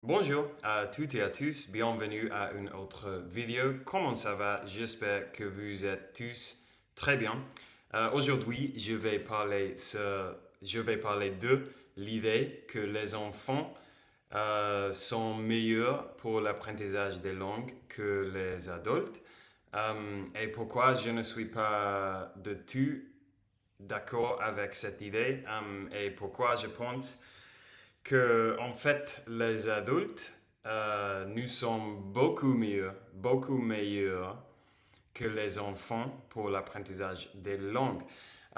Bonjour à toutes et à tous, bienvenue à une autre vidéo. Comment ça va? J'espère que vous êtes tous très bien. Aujourd'hui, je vais parler de l'idée que les enfants sont meilleurs pour l'apprentissage des langues que les adultes et pourquoi je ne suis pas de tout d'accord avec cette idée et pourquoi je pense que en fait les adultes nous sommes beaucoup meilleurs que les enfants pour l'apprentissage des langues.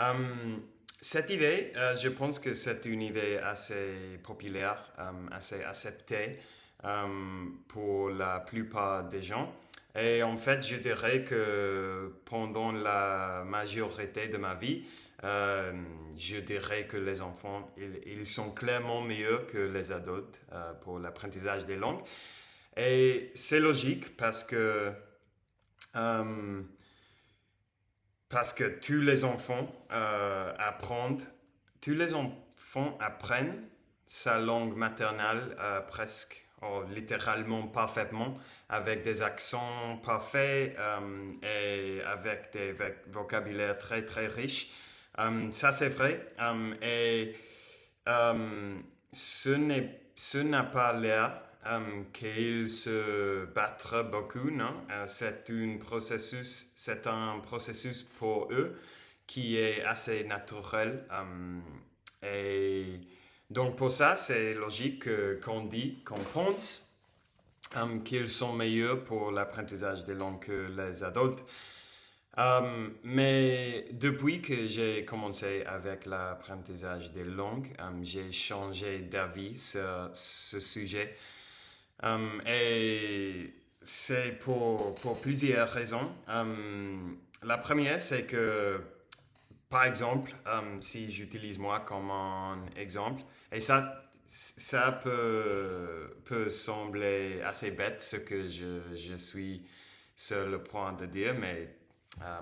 Euh, Cette idée, je pense que c'est une idée assez populaire, assez acceptée pour la plupart des gens. Et en fait, je dirais que pendant la majorité de ma vie, euh, je dirais que les enfants, ils sont clairement meilleurs que les adultes pour l'apprentissage des langues. Et c'est logique euh, parce que tous les enfants apprennent sa langue maternelle presque, littéralement parfaitement, avec des accents parfaits et avec des vocabulaires très très riches. Ça c'est vrai. Et euh, ce n'a pas l'air qu'ils se battent beaucoup, non? C'est un processus pour eux qui est assez naturel. Et donc pour ça, c'est logique qu'on pense qu'ils sont meilleurs pour l'apprentissage des langues que les adultes. Mais depuis que j'ai commencé avec l'apprentissage des langues, j'ai changé d'avis sur ce sujet. Et c'est pour plusieurs raisons. La première, c'est que, par exemple, si j'utilise moi comme un exemple, et ça peut sembler assez bête ce que je suis sur le point de dire, mais euh,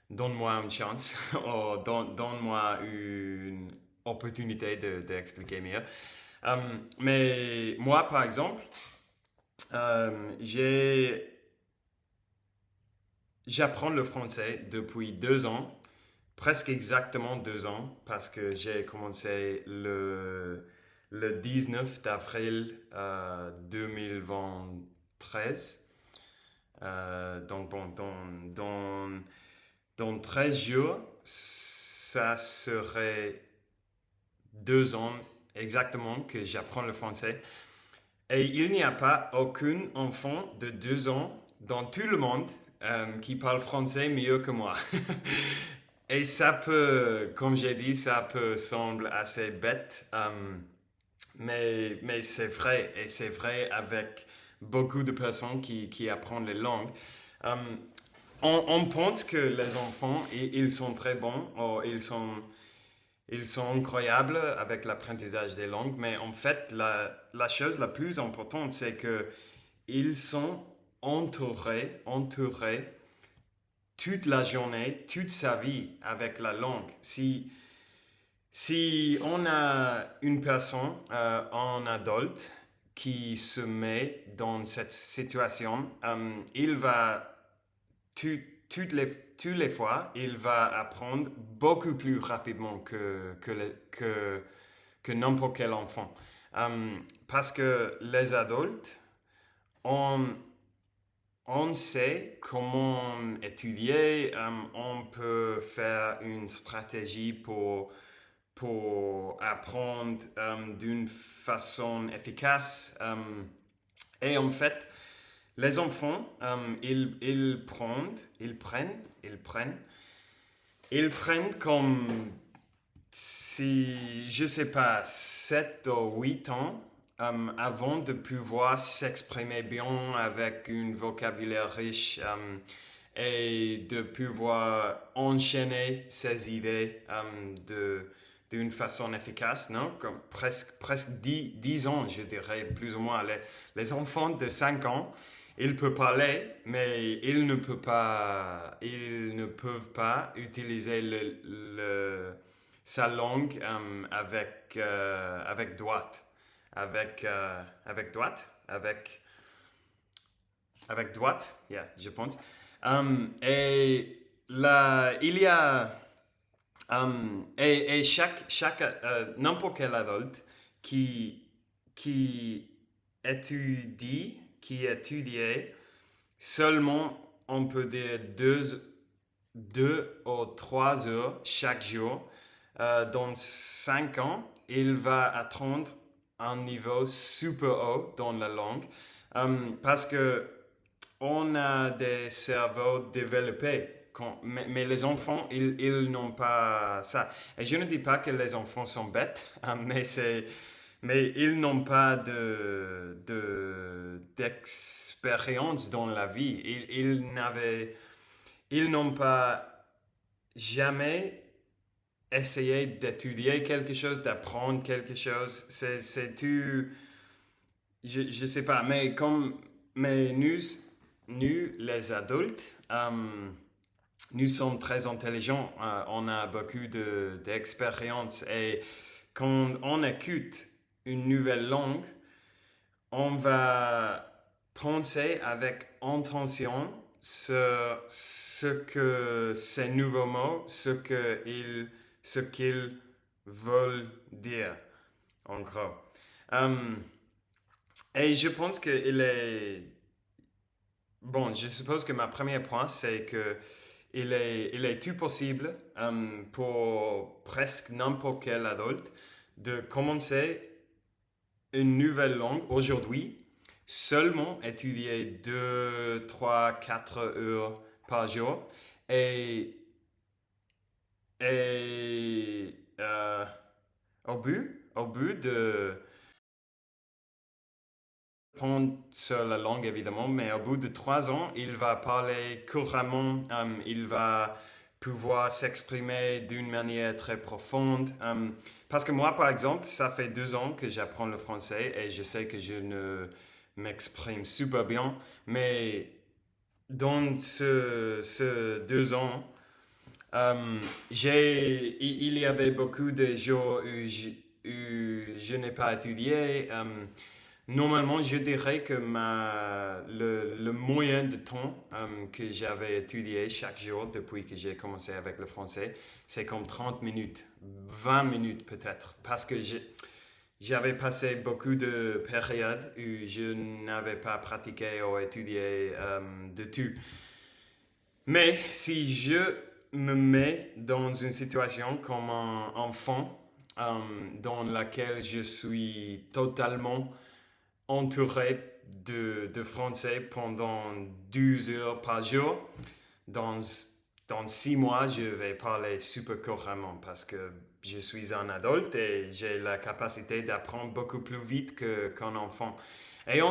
donne-moi une chance ou donne-moi une opportunité d'expliquer mieux. Mais moi, par exemple, j'apprends le français depuis 2 ans, presque exactement 2 ans, parce que j'ai commencé le 19 d'avril 2023. Donc bon, dans 13 jours, ça serait 2 ans exactement que j'apprends le français. Et il n'y a pas aucun enfant de 2 ans dans tout le monde qui parle français mieux que moi. Et ça peut, comme j'ai dit, ça peut sembler assez bête, mais c'est vrai, et c'est vrai avec beaucoup de personnes qui apprennent les langues. Euh, on pense que les enfants, ils sont très bons, ou ils sont incroyables avec l'apprentissage des langues, mais en fait, la chose la plus importante, c'est que ils sont entourés toute la journée, toute sa vie avec la langue. Si on a une personne, un adulte, qui se met dans cette situation, il va tout- toutes les fois, il va apprendre beaucoup plus rapidement que n'importe quel enfant. Parce que les adultes, on, on sait comment étudier, on peut faire une stratégie pour apprendre d'une façon efficace. Et en fait, les enfants, ils prennent comme si, je sais pas, 7 ou 8 ans avant de pouvoir s'exprimer bien avec un vocabulaire riche et de pouvoir enchaîner ses idées d'une façon efficace, non? Comme presque 10 ans, je dirais, plus ou moins. Les enfants de 5 ans, ils peuvent parler, mais ils ne peuvent pas utiliser sa langue avec droite. avec droite, avec droite, yeah, je pense. Et là, il y a et chaque n'importe quel adulte qui qui qui étudie seulement, on peut dire, 2 ou 3 heures chaque jour. Dans 5 ans, il va atteindre un niveau super haut dans la langue parce que on a des cerveaux développés. Mais les enfants, ils n'ont pas ça. Et je ne dis pas que les enfants sont bêtes, mais ils n'ont pas d'expérience dans la vie. Ils n'ont pas jamais essayé d'étudier quelque chose, d'apprendre quelque chose. C'est tout, je sais pas, mais nous les adultes, nous sommes très intelligents, on a beaucoup d'expérience et quand on écoute une nouvelle langue, on va penser avec intention ce que ces nouveaux mots, ce qu'ils veulent dire, en gros. Et je pense qu'il est... Bon, je suppose que ma première point, c'est que il est tout possible pour presque n'importe quel adulte de commencer une nouvelle langue aujourd'hui, seulement étudier 2, 3, 4 heures par jour et, et au but de apprendre sur la langue évidemment, mais au bout de 3 ans, il va parler couramment, il va pouvoir s'exprimer d'une manière très profonde. Parce que moi, par exemple, ça fait 2 ans que j'apprends le français et je sais que je ne m'exprime super bien, mais dans ce 2 ans, il y avait beaucoup de jours où je n'ai pas étudié. Normalement, je dirais que le moyen de temps que j'avais étudié chaque jour depuis que j'ai commencé avec le français, c'est comme 30 minutes, 20 minutes peut-être, parce que j'avais passé beaucoup de périodes où je n'avais pas pratiqué ou étudié de tout. Mais si je me mets dans une situation comme un enfant dans laquelle je suis totalement entouré de français pendant 12 heures par jour, dans, dans 6 mois, je vais parler super couramment parce que je suis un adulte et j'ai la capacité d'apprendre beaucoup plus vite qu'un enfant. Et euh,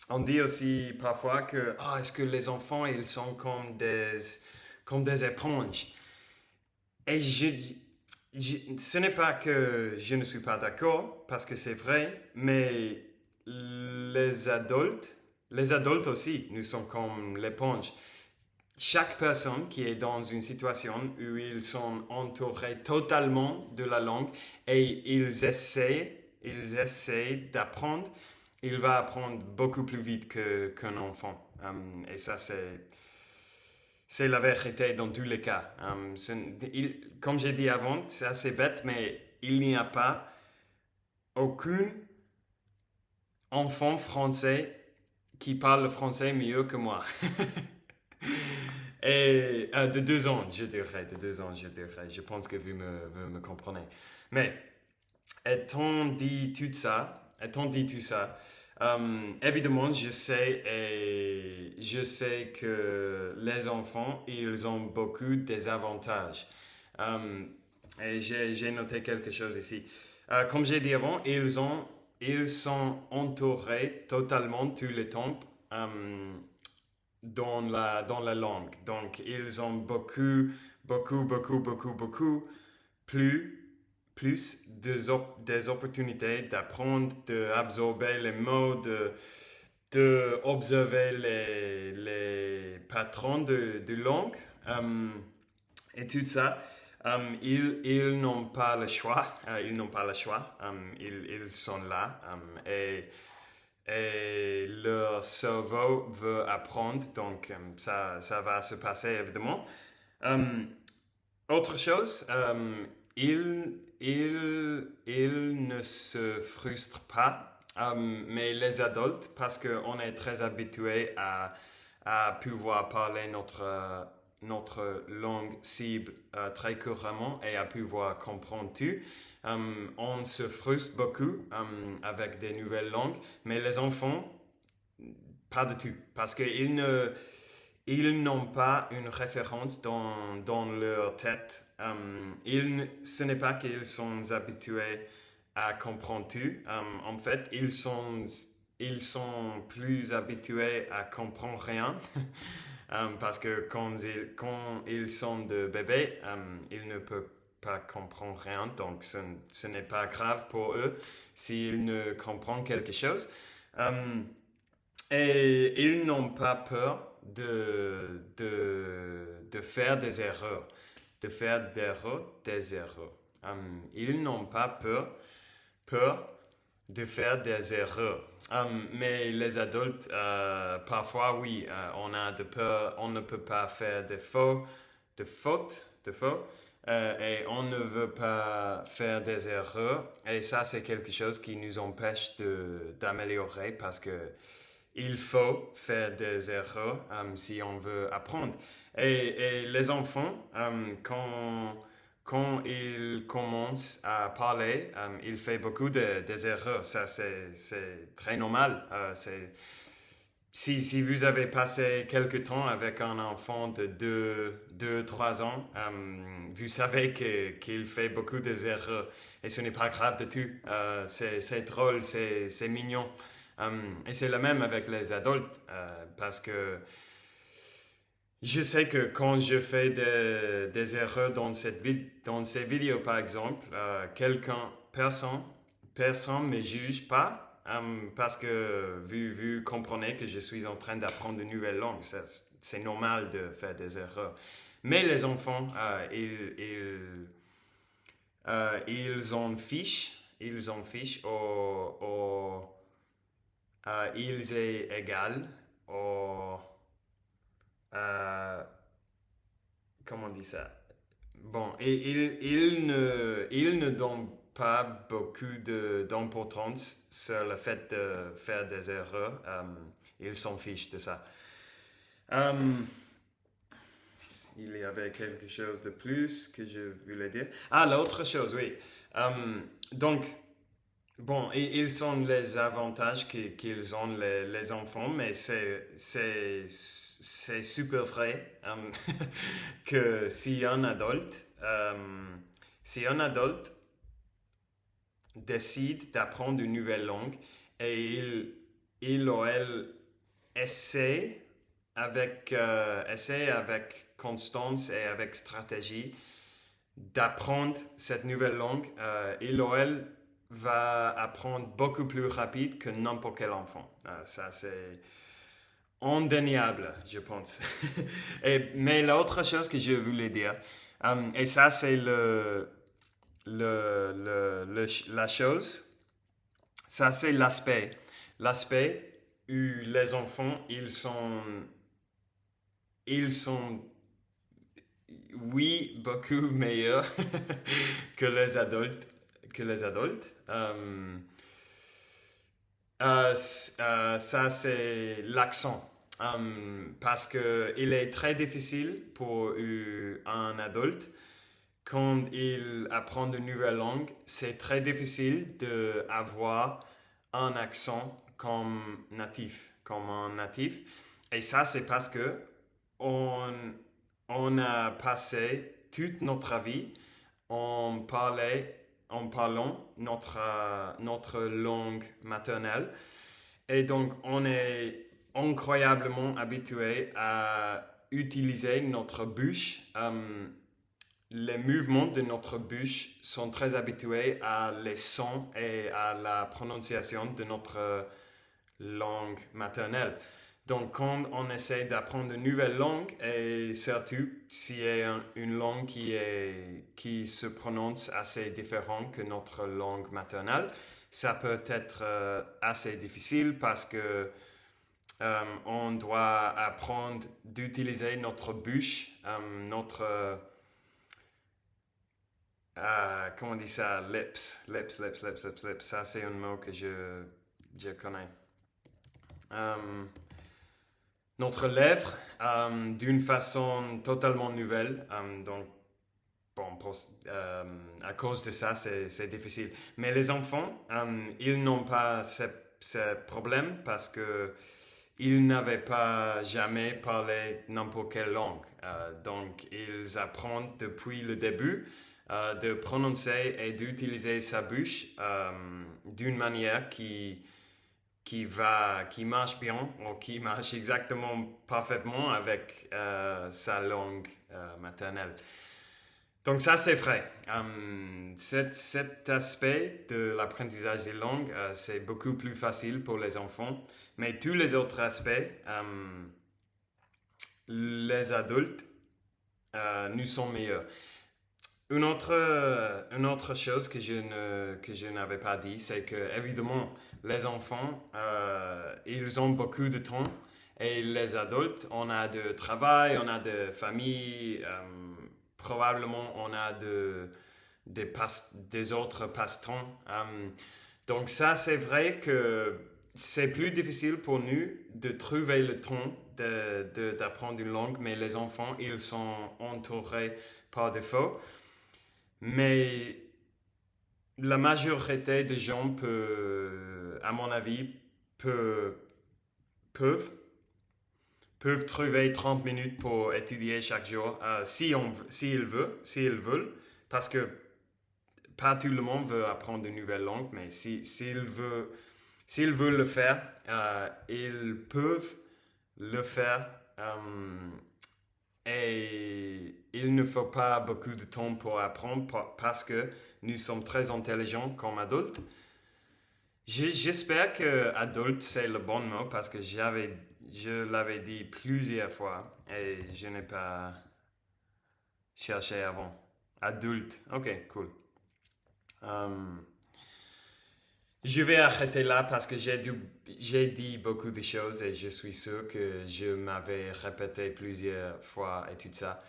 on dit aussi parfois que est-ce que les enfants ils sont comme des éponges. Et ce n'est pas que je ne suis pas d'accord, parce que c'est vrai, mais les adultes aussi, nous sommes comme l'éponge. Chaque personne qui est dans une situation où ils sont entourés totalement de la langue et ils essaient d'apprendre, il va apprendre beaucoup plus vite qu'un enfant. Et ça, c'est la vérité dans tous les cas. Comme j'ai dit avant, c'est assez bête, mais il n'y a pas aucun enfant français qui parle le français mieux que moi. Et de 2 ans, je dirais, de 2 ans, je dirais. Je pense que vous me comprenez. Mais étant dit tout ça, évidemment, je sais que les enfants, ils ont beaucoup des avantages. Euh, et j'ai noté quelque chose ici. Comme j'ai dit avant, ils sont entourés totalement tout le temps dans la langue. Donc, ils ont beaucoup plus, des opportunités d'apprendre, d'absorber les mots, d'observer les patrons de langue et tout ça. Ils n'ont pas le choix. Ils n'ont pas le choix. Ils sont là. Et leur cerveau veut apprendre. Donc, ça va se passer évidemment. Euh, Autre chose, ils ne se frustrent pas, mais les adultes, parce qu'on est très habitué à pouvoir parler notre langue cible très couramment et à pouvoir comprendre tout. On se frustre beaucoup avec des nouvelles langues, mais les enfants, pas du tout, parce ils n'ont pas une référence dans leur tête. Ce n'est pas qu'ils sont habitués à comprendre tout. En fait, ils sont plus habitués à comprendre rien. Parce que quand ils sont de bébés, ils ne peuvent pas comprendre rien. Donc, ce n'est pas grave pour eux s'ils ne comprennent quelque chose. Euh, et ils n'ont pas peur de faire des erreurs, de faire des erreurs. Ils n'ont pas peur de faire des erreurs. Mais les adultes, parfois, oui, on a de peur, on ne peut pas faire de fautes, et on ne veut pas faire des erreurs. Et ça, c'est quelque chose qui nous empêche d'améliorer parce que il faut faire des erreurs si on veut apprendre. Et les enfants, quand ils commencent à parler, ils font beaucoup des erreurs. Ça, c'est très normal. Si vous avez passé quelque temps avec un enfant de 3 ans, vous savez qu'il fait beaucoup d'erreurs et ce n'est pas grave du tout. C'est drôle, c'est mignon. Et c'est le même avec les adultes parce que je sais que quand je fais des erreurs dans ces vidéos, par exemple, personne ne me juge pas parce que vous comprenez que je suis en train d'apprendre de nouvelles langues. C'est normal de faire des erreurs. Mais les enfants, ils en fichent. Ils en fichent ils est égal au... euh, comment on dit ça? Bon, et il ne donne pas beaucoup d'importance sur le fait de faire des erreurs. Il s'en fiche de ça. Euh, il y avait quelque chose de plus que je voulais dire. Ah, l'autre chose, oui. Donc, bon, et ils sont les avantages qu'ils ont les enfants, mais c'est super vrai que si un adulte décide d'apprendre une nouvelle langue et il ou elle essaie avec constance et avec stratégie d'apprendre cette nouvelle langue, il ou elle va apprendre beaucoup plus rapide que n'importe quel enfant. Ça, c'est indéniable, je pense. Mais l'autre chose que je voulais dire, et ça, c'est la chose, ça, c'est l'aspect. L'aspect où les enfants, ils sont oui, beaucoup meilleurs que les adultes. Ça, c'est l'accent. Parce qu'il est très difficile pour un adulte, quand il apprend de nouvelles langues, c'est très difficile d'avoir un accent comme un natif. Et ça, c'est parce que on, on a passé toute notre vie en parlant notre langue maternelle. Et donc, on est incroyablement habitué à utiliser notre bouche. Les mouvements de notre bouche sont très habitués à les sons et à la prononciation de notre langue maternelle. Donc, quand on essaie d'apprendre une nouvelle langue, et surtout si c'est une langue qui se prononce assez différent que notre langue maternelle, ça peut être assez difficile parce que on doit apprendre d'utiliser notre bouche, comment on dit ça, lips. Ça, c'est un mot que je connais. Notre lèvre d'une façon totalement nouvelle. Donc, bon, à cause de ça, c'est difficile. Mais les enfants, ils n'ont pas ce problème parce que ils n'avaient pas jamais parlé n'importe quelle langue. Donc, ils apprennent depuis le début de prononcer et d'utiliser sa bouche d'une manière qui marche bien ou qui marche exactement parfaitement avec sa langue maternelle. Donc ça, c'est vrai. Cet aspect de l'apprentissage des langues, c'est beaucoup plus facile pour les enfants. Mais tous les autres aspects, les adultes, nous sont meilleurs. Une autre chose que je n'avais pas dit, c'est que évidemment les enfants, ils ont beaucoup de temps et les adultes, on a de travail, on a de famille, probablement on a des autres passe-temps. Donc ça, c'est vrai que c'est plus difficile pour nous de trouver le temps d'apprendre une langue, mais les enfants, ils sont entourés par défaut. Mais la majorité des gens à mon avis, peuvent, peuvent trouver 30 minutes pour étudier chaque jour, s'ils veulent, parce que pas tout le monde veut apprendre une nouvelle langue, mais s'ils veulent le faire, ils peuvent le faire. Et il ne faut pas beaucoup de temps pour apprendre parce que nous sommes très intelligents comme adultes. J'espère que adulte c'est le bon mot parce que je l'avais dit plusieurs fois et je n'ai pas cherché avant. Adulte, ok, cool. Je vais arrêter là parce que j'ai dit beaucoup de choses et je suis sûr que je m'avais répété plusieurs fois et tout ça.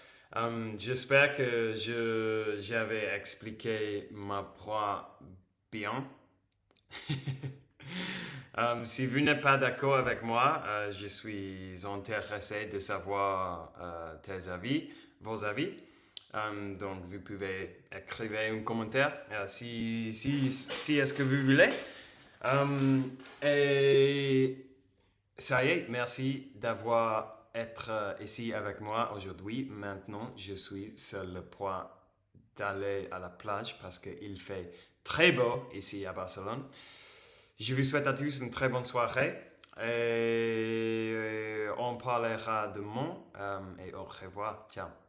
J'espère que j'avais expliqué ma proie bien. Si vous n'êtes pas d'accord avec moi, je suis intéressé de savoir vos avis. Donc, vous pouvez écrire un commentaire si est-ce que vous voulez. Et ça y est, merci d'avoir été ici avec moi aujourd'hui. Maintenant, je suis sur le point d'aller à la plage parce qu'il fait très beau ici à Barcelone. Je vous souhaite à tous une très bonne soirée et on parlera demain et au revoir. Ciao.